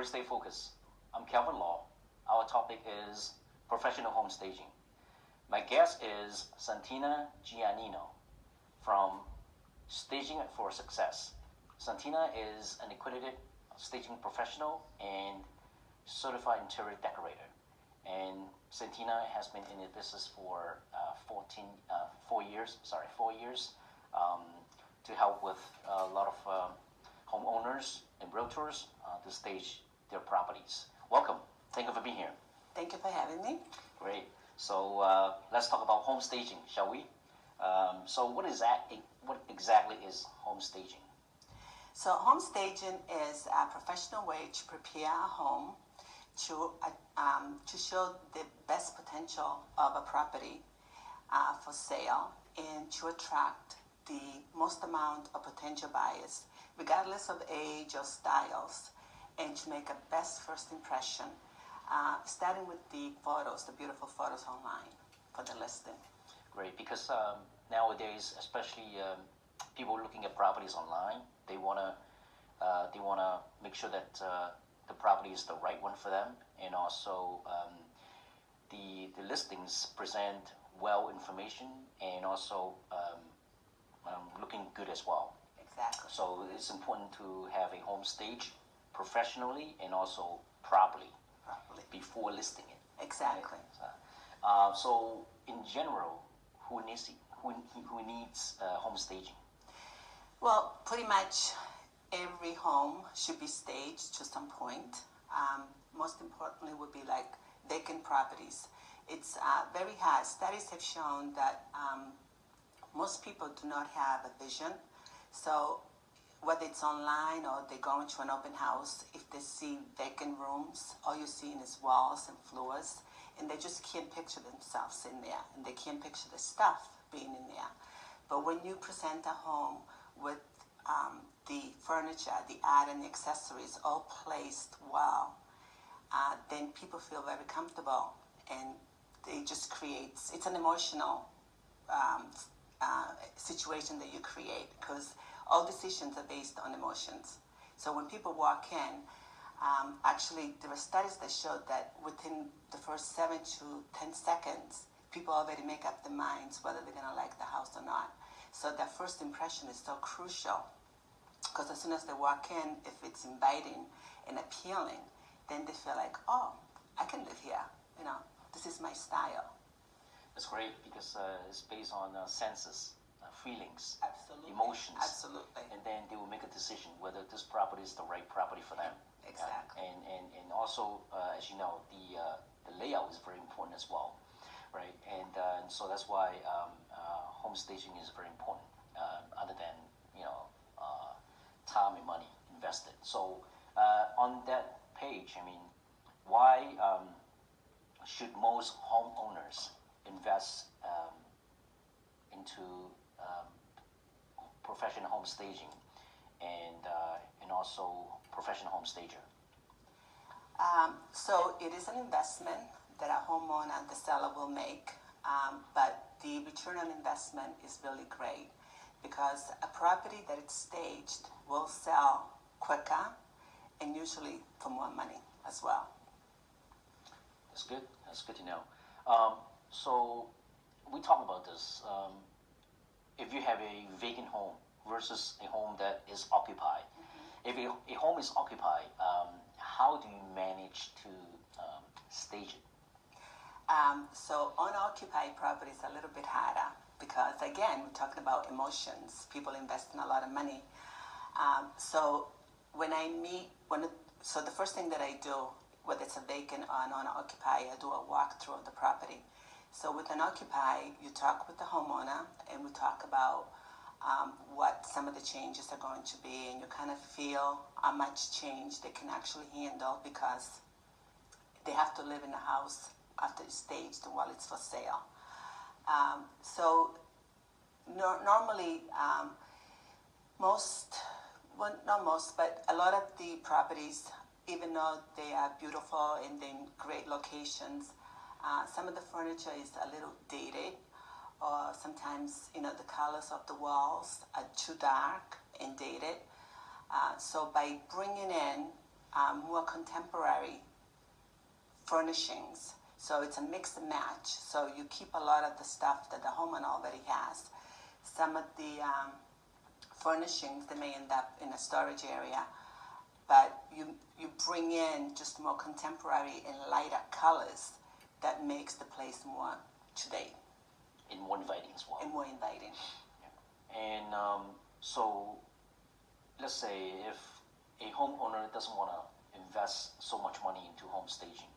Stay Focused. I'm Calvin Law. Our topic is professional home staging. My guest is Santina Giannino from Staging for Success. Santina is an accredited staging professional and certified interior decorator. And Santina has been in the business for 4 years, to help with a lot of homeowners and realtors to stage their properties. Welcome. Thank you for being here. Thank you for having me. Great. So let's talk about home staging, shall we? So what exactly is home staging? So home staging is a professional way to prepare a home to show the best potential of a property for sale and to attract the most amount of potential buyers, regardless of age or styles, and to make a best first impression, starting with the photos, the beautiful photos online for the listing. Great, because nowadays, especially people looking at properties online, they wanna make sure that the property is the right one for them, and also the listings present well information and also looking good as well. Exactly. So it's important to have a home stage professionally and also properly before listing it. Exactly. Right? So in general, who needs home staging? Well, pretty much every home should be staged to some point. Most importantly would be like vacant properties. It's very hard. Studies have shown that most people do not have a vision. So whether it's online or they go into an open house, if they see vacant rooms, all you're seeing is walls and floors, and they just can't picture themselves in there, and they can't picture the stuff being in there. But when you present a home with the furniture, the art, and the accessories all placed well, then people feel very comfortable, and it's an emotional situation that you create, because all decisions are based on emotions. So when people walk in, actually there are studies that show that within the first 7 to 10 seconds, people already make up their minds whether they're going to like the house or not. So that first impression is so crucial, because as soon as they walk in, if it's inviting and appealing, then they feel like, oh, I can live here. This is my style. That's great, because it's based on senses, feelings, Absolutely. emotions. Absolutely. And then they will make a decision whether this property is the right property for them. Exactly. And also, as you know, the layout is very important as well, right? And so that's why home staging is very important, other than time and money invested. So on that page, why should most homeowners invest into professional home staging and also professional home stager? So it is an investment that a homeowner and the seller will make, but the return on investment is really great, because a property that is staged will sell quicker and usually for more money as well. That's good. That's good to know. So we talk about this. If you have a vacant home versus a home that is occupied, if a home is occupied, how do you manage to stage it? So unoccupied property is a little bit harder, because again, we're talking about emotions. People invest in a lot of money. So the first thing that I do, whether it's a vacant or an unoccupied, I do a walkthrough of the property. So with an occupied, you talk with the homeowner, and we talk about what some of the changes are going to be, and you kind of feel how much change they can actually handle, because they have to live in the house after it's staged and while it's for sale. Normally, not most, but a lot of the properties, even though they are beautiful and in great locations, some of the furniture is a little dated, or sometimes the colors of the walls are too dark and dated. So by bringing in more contemporary furnishings. So it's a mix and match. So you keep a lot of the stuff that the homeowner already has. Some of the furnishings, they may end up in a storage area, but you bring in just more contemporary and lighter colors that makes the place more today. And more inviting as well. And more inviting. And so, let's say if a homeowner doesn't want to invest so much money into home staging,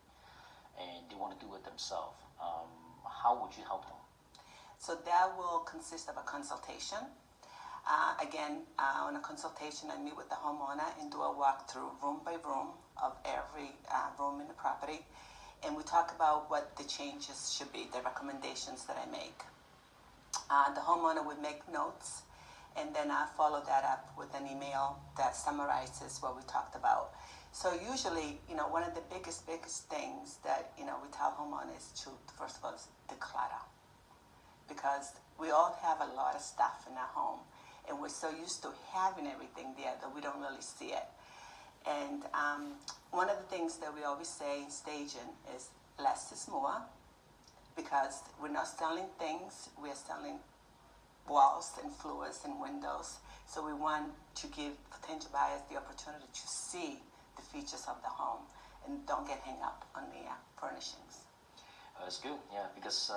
and they want to do it themselves, how would you help them? So that will consist of a consultation. Again, on a consultation, I meet with the homeowner and do a walkthrough room by room of every room in the property. And we talk about what the changes should be, the recommendations that I make. The homeowner would make notes, and then I follow that up with an email that summarizes what we talked about. So usually, one of the biggest things that, we tell homeowners to, first of all, is declutter. Because we all have a lot of stuff in our home, and we're so used to having everything there that we don't really see it. And one of the things that we always say in staging is less is more, because we're not selling things, we're selling walls and floors and windows. So we want to give potential buyers the opportunity to see the features of the home and don't get hung up on the furnishings. It's good, yeah, because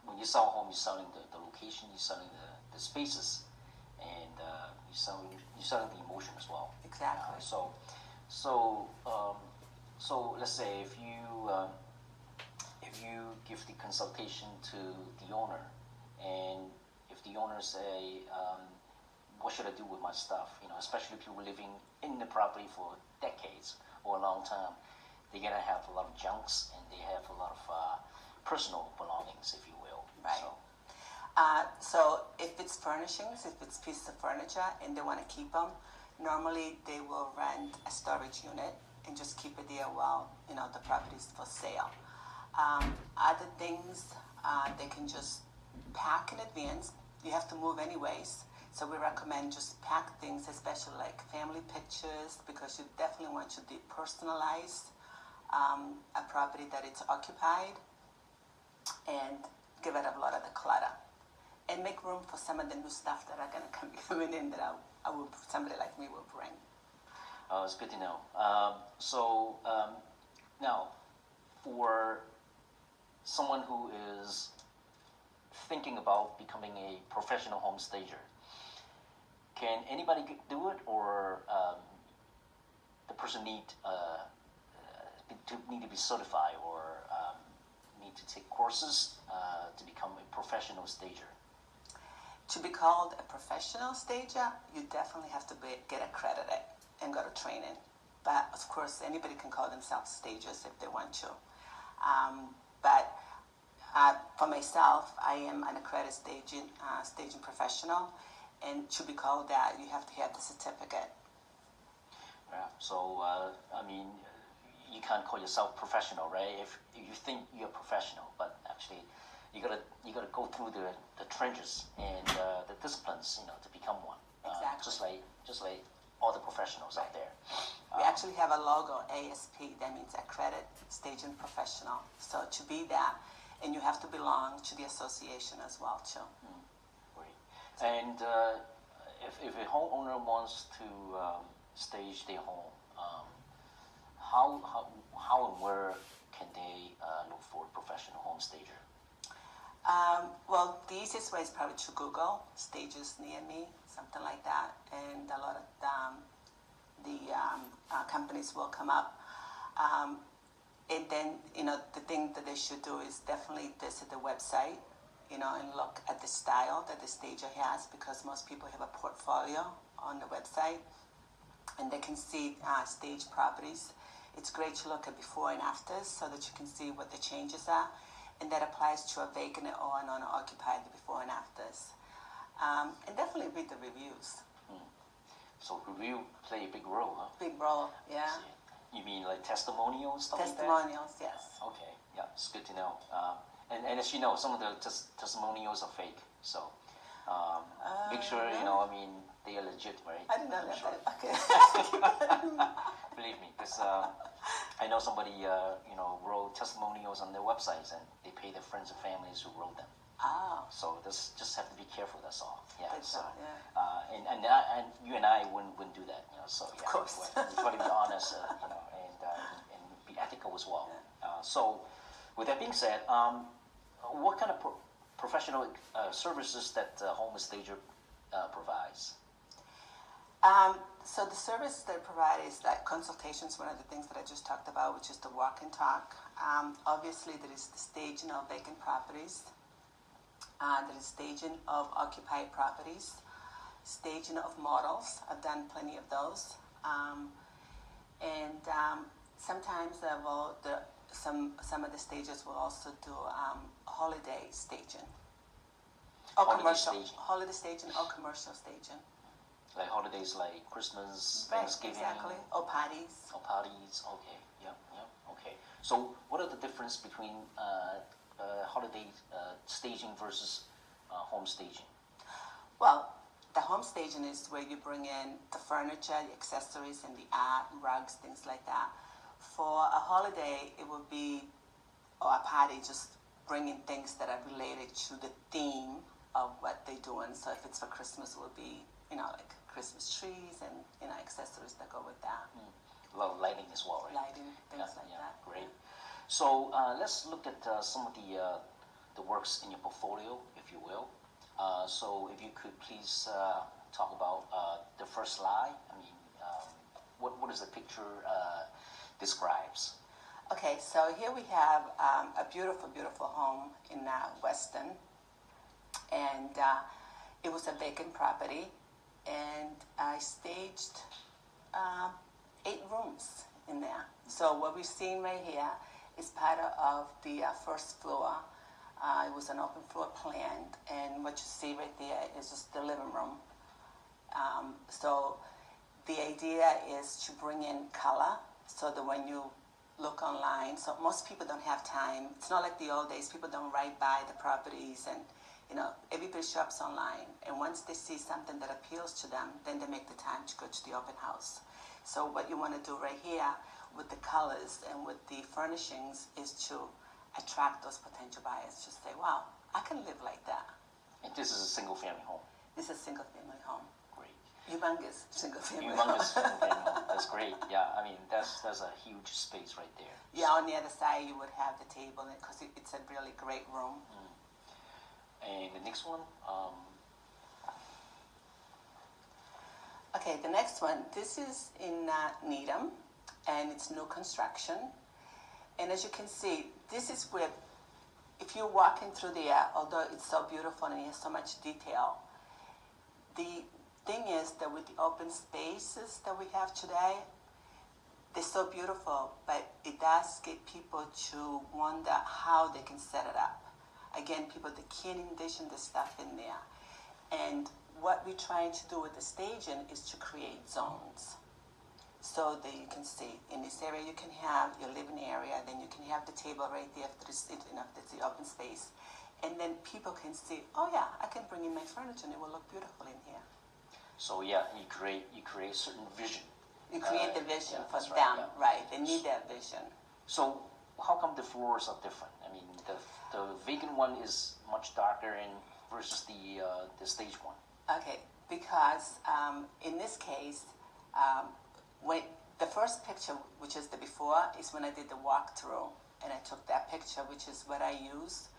when you sell a home, you're selling the location, you're selling the spaces, and you're selling the emotion as well. Exactly. So let's say if you give the consultation to the owner, and if the owner say, what should I do with my stuff? Especially people living in the property for decades or a long time, they're gonna have a lot of junks, and they have a lot of personal belongings, if you will. Right. So if it's furnishings, if it's pieces of furniture and they want to keep them, normally they will rent a storage unit and just keep it there while the property is for sale. Other things, they can just pack in advance. You have to move anyways, so we recommend just pack things, especially like family pictures, because you definitely want to depersonalize a property that it's occupied, and get rid of a lot of the clutter, and make room for some of the new stuff that are going to be coming in that somebody like me will bring. It's good to know. Now, for someone who is thinking about becoming a professional home stager, can anybody do it, or the person need to be certified, or need to take courses to become a professional stager? To be called a professional stager, you definitely have to get accredited and go to training. But of course, anybody can call themselves stagers if they want to. But for myself, I am an accredited staging professional, and to be called that, you have to have the certificate. Yeah. So you can't call yourself professional, right? If you think you're professional, but actually you gotta go through the trenches and the disciplines, to become one. Exactly. Just like all the professionals out there. We actually have a logo, ASP, that means Accredited Staging Professional. So to be that, and you have to belong to the association as well, too. Great. And if a homeowner wants to stage their home, how and where can they look for a professional home stager? Well, the easiest way is probably to Google stages near me, something like that, and a lot of the companies will come up. And then, the thing that they should do is definitely visit the website, and look at the style that the stager has, because most people have a portfolio on the website, and they can see stage properties. It's great to look at before and afters so that you can see what the changes are, and that applies to a vacant or an owner-occupied before and afters. And definitely read the reviews. So review play a big role, huh? Big role, yeah. You mean like testimonials, stuff Testimonials, like that? yes. Okay, yeah, it's good to know. And as you know, some of the testimonials are fake, so Make sure, you know, I mean, they are legit, right? I didn't know that. Sure. Okay. Believe me, because I know somebody, you know, wrote testimonials on their websites and they pay their friends and families who wrote them. Oh. So this just have to be careful. That's all. Yeah. That's So, all, yeah. And you and I wouldn't do that. You know. So yeah, Of course. we try to be honest, you know, and be ethical as well. Yeah. So, with that being said, what kind of professional services that Home Stager provides? So the service they provide is like consultations, one of the things that I just talked about, which is the walk and talk. Obviously, there is the staging of vacant properties. There is staging of occupied properties, staging of models. I've done plenty of those. Sometimes some of the stages will also do holiday staging. Or Holiday commercial. staging. Holiday staging or commercial staging. Like holidays like Christmas, Right, Thanksgiving. exactly. Or parties. Or parties. Okay. Yep. Okay. So, what are the difference between holiday staging versus home staging? Well, the home staging is where you bring in the furniture, the accessories, and the art, rugs, things like that. For a holiday, it would be, or a party, just bringing things that are related to the theme of what they're doing. So if it's for Christmas, it would be, you know, like Christmas trees and, you know, accessories that go with that. A lot of lighting as well, right? Lighting, things like that. Great. So let's look at some of the works in your portfolio, if you will. So if you could please talk about the first slide. I mean, what is the picture describes? Okay, so here we have a beautiful, beautiful home in Weston, and it was a vacant property, and I staged 8 rooms in there. So what we're seeing right here is part of the first floor. It was an open floor plan, and what you see right there is just the living room. So the idea is to bring in color so that when you look online, so most people don't have time. It's not like the old days. People don't ride by the properties, and you know, everybody shops online. And once they see something that appeals to them, then they make the time to go to the open house. So what you want to do right here with the colors and with the furnishings is to attract those potential buyers. Just say, wow, I can live like that. And this is a single family home. This is a single family home. Great. Humongous single family Humongous home. single family home. That's great. Yeah, I mean, that's a huge space right there. Yeah, on the other side you would have the table because it's a really great room. And the next one? Okay, the next one. This is in Needham, and it's new construction. And as you can see, this is where, if you're walking through there, although it's so beautiful and it has so much detail, the thing is that with the open spaces that we have today, they're so beautiful, but it does get people to wonder how they can set it up. Again, people that can't envision the stuff in there. And what we're trying to do with the staging is to create zones. So that you can see, in this area you can have your living area, then you can have the table right there if there's, there's the open space. And then people can see, oh yeah, I can bring in my furniture and it will look beautiful in here. So yeah, you create certain vision. You create the vision for that's them, yeah. right? They need that vision. So how come the floors are different? I mean, the vacant one is much darker versus the stage one. Okay, because in this case, when the first picture, which is the before, is when I did the walkthrough, and I took that picture, which is what I used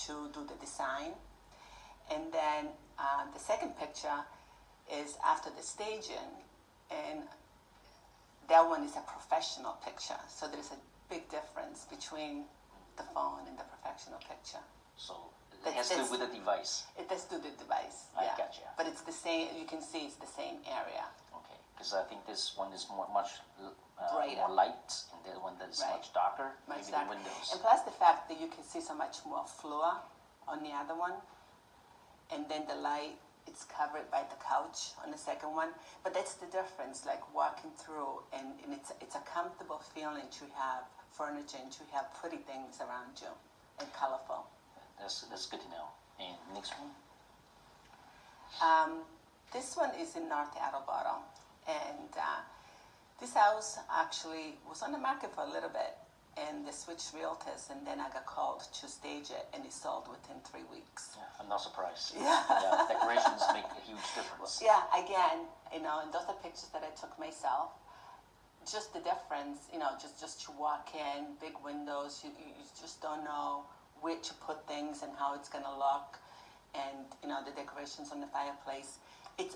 to do the design. And then the second picture is after the staging, and that one is a professional picture. So there's a big difference between the phone and the professional picture. So it has to do with the device. It has to do with the device. I yeah. gotcha. But it's the same. You can see it's the same area. Okay, because I think this one is much Brighter. more light, and the other one that is Right. much darker. Much maybe darker. the windows. And plus the fact that you can see so much more floor on the other one, and then the light, it's covered by the couch on the second one. But that's the difference, like walking through, and it's a comfortable feeling to have furniture and to have pretty things around you and colorful. That's good to know. And next one. This one is in North Attleboro, and this house actually was on the market for a little bit, and they switched realtors, and then I got called to stage it, and it sold within 3 weeks. Yeah, I'm not surprised. Yeah. Yeah, decorations make a huge difference. Yeah, again, and those are pictures that I took myself. Just the difference, just to walk in, big windows, you just don't know where to put things and how it's gonna look, and the decorations on the fireplace. It's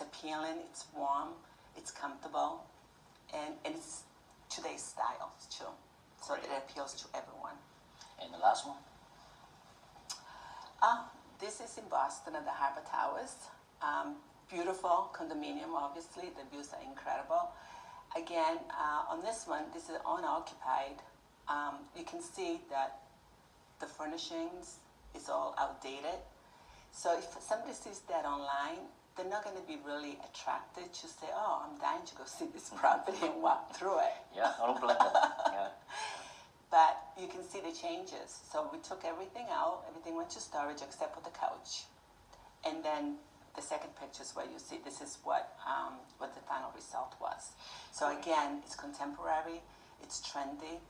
appealing, it's warm, it's comfortable, and it's today's style too, so Great. that it appeals to everyone. And the last one? This is in Boston at the Harbor Towers. Beautiful condominium, obviously. The views are incredible. Again, on this one, this is owner-occupied. You can see that the furnishings is all outdated. So if somebody sees that online, they're not going to be really attracted to say, oh, I'm dying to go see this property and walk through it. Yeah, I don't blame them. Yeah. But you can see the changes. So we took everything out, everything went to storage except for the couch. And then the second picture is where you see this is what the final result was. So again, it's contemporary, it's trendy,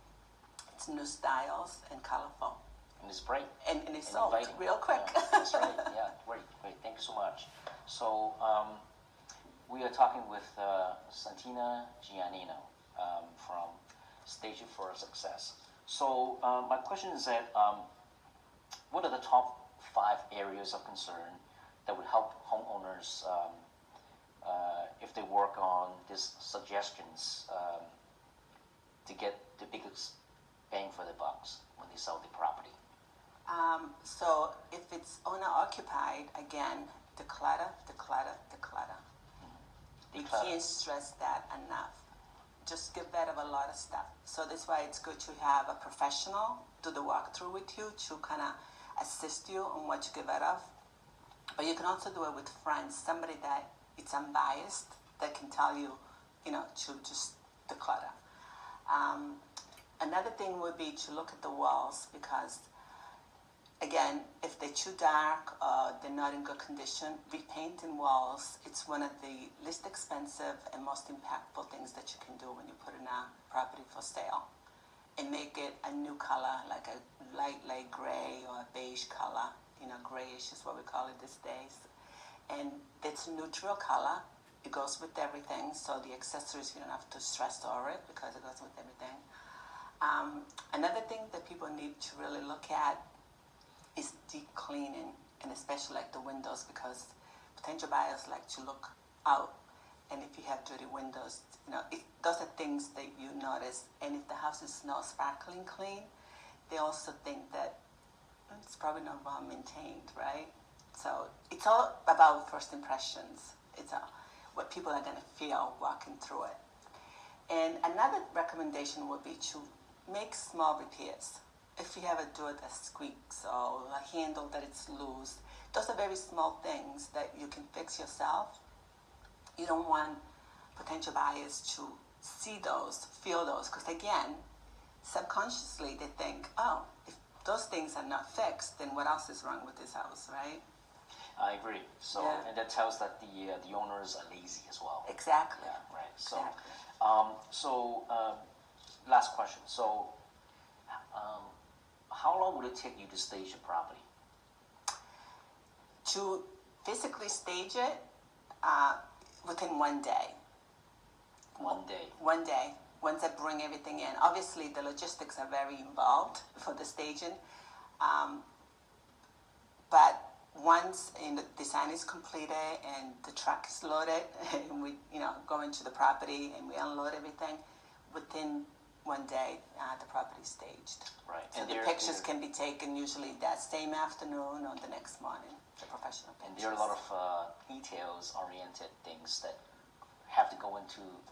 it's new styles and colorful. And it's bright. And it's sold inviting. real quick. Yeah, that's right. Yeah, great. Thank you so much. So we are talking with Santina Giannino from Staging for Success. So my question is that what are the top 5 areas of concern that would help homeowners if they work on these suggestions to get the biggest bang for the bucks when they sell the property? So if it's owner-occupied, again, declutter. We can't stress that enough. Just get rid of a lot of stuff. So that's why it's good to have a professional do the walkthrough with you to kind of assist you on what to get rid of. But you can also do it with friends, somebody that it's unbiased, that can tell you, to just declutter. Another thing would be to look at the walls because, again, if they're too dark or they're not in good condition, repainting walls, it's one of the least expensive and most impactful things that you can do when you put in a property for sale. And make it a new color, like a light gray or a beige color. Grayish is what we call it these days. And it's neutral color. It goes with everything, so the accessories, you don't have to stress over it because it goes with everything. Another thing that people need to really look at is deep cleaning, and especially like the windows, because potential buyers like to look out, and if you have dirty windows, those are things that you notice. And if the house is not sparkling clean, they also think that it's probably not well maintained, right? So it's all about first impressions. It's what people are going to feel walking through it. And another recommendation would be to make small repairs. If you have a door that squeaks or a handle that it's loose, those are very small things that you can fix yourself. You don't want potential buyers to see those, feel those, because again, subconsciously they think, oh, if those things are not fixed, then what else is wrong with this house, right? I agree. So, Yeah. and that tells that the owners are lazy as well. Exactly. Yeah, right. So, Exactly. Last question. So, how long would it take you to stage a property? To physically stage it within 1 day. 1 day. 1 day. Once I bring everything in. Obviously, the logistics are very involved for the staging. But once the design is completed and the truck is loaded, and we go into the property and we unload everything, within 1 day the property is staged. Right. So And the pictures can be taken usually that same afternoon or the next morning. The professional pictures. And there are a lot of details-oriented things that have to go into